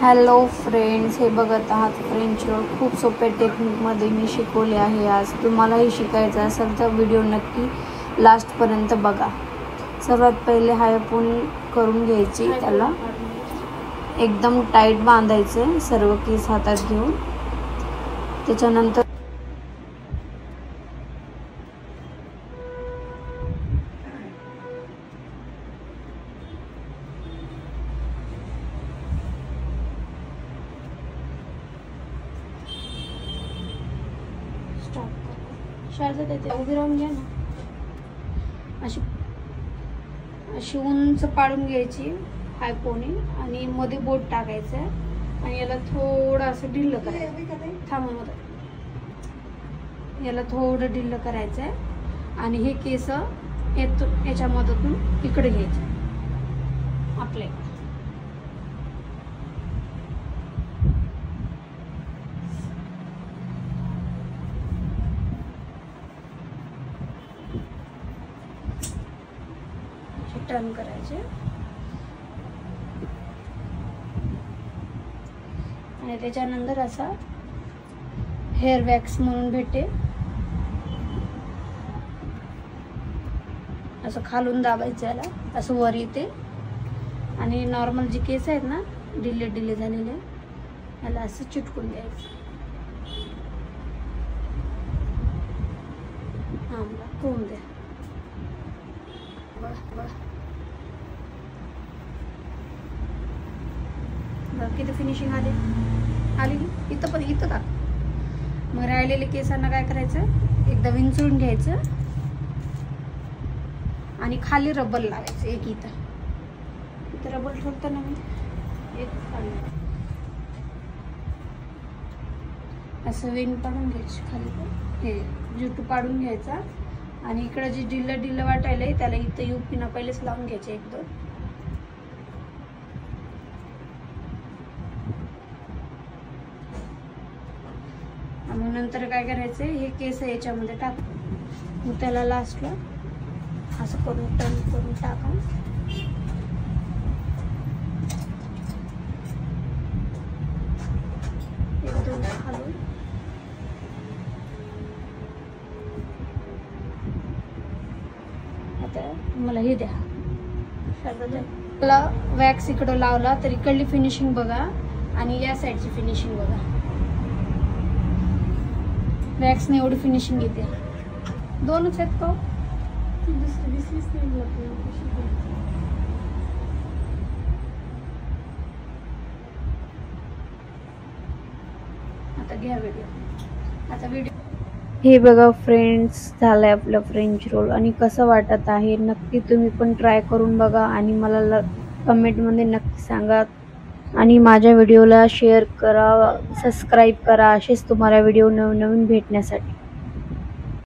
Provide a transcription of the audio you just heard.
Hello friends, हे बघत आहात फ्रेंच रोल. खूप सोप्या टेक्निकमध्ये मी शिकवले आहे. आज तुम्हालाही शिकायचं असेल तर व्हिडिओ नक्की लास्टपर्यंत बघा. सर्वात पहिले हाय पोनी करून घ्यायची. त्याला एकदम टाईट बांधायचे सर्व केस हातात घेऊन. त्याच्यानंतर शारदा देते, उभी राहून घ्या ना. अशी उंच पाडून घ्यायची हाय पोनी आणि मध्ये बोट टाकायचं आणि याला थोडं असं ढिल्लं करायचं. थांबा, याला थोडं ढिल्लं करायचं आहे आणि हे केस याच्या मदतून इकडे घ्यायचे आपले. टर्न करायचे आणि त्याच्यानंतर असा हेअर वॅक्स म्हणून भेटते. असं खालून दाबायचं, याला असं वर येते आणि नॉर्मल जे केस आहेत ना ढिल्ले झालेले, याला असं चिटकून द्यायचं. कोण द्या किती फिनिशिंग आली इथं, पण इथं का. मग राहिलेले केसांना काय करायचं, एकदा विंचळून घ्यायचं आणि खाली रबर लावायचं. एक इथं रबर ठेवतो ना मी, एक खाली असं वेण पाडून घ्यायची खाली. हे जुटू पाडून घ्यायचा आणि इकडं जे ढिल्लं वाटायलंय त्याला इथं युपीना पहिलेच लावून घ्यायचे एक दोन. मग नंतर काय करायचं, हे केस याच्यामध्ये टाक. मग त्याला लास्टला असं करून टर्न करून टाका. एक दोन खालून आता मला हे द्या. मला वॅक्स इकडं लावला तर इकडली फिनिशिंग बघा आणि या साईडची फिनिशिंग बघा. वॅक्सने एवढी फिनिशिंग येते. दोनच आहेत का, आता घ्या व्हिडिओ. हे बघा फ्रेंड्स, झालंय आपलं फ्रेंच रोल. आणि कसं वाटत आहे नक्की तुम्ही पण ट्राय करून बघा आणि मला कमेंटमध्ये नक्की सांगा. आणि माझ्या व्हिडिओला शेअर करा, सबस्क्राईब करा, असेच तुम्हाला व्हिडिओ नवीन भेटण्यासाठी.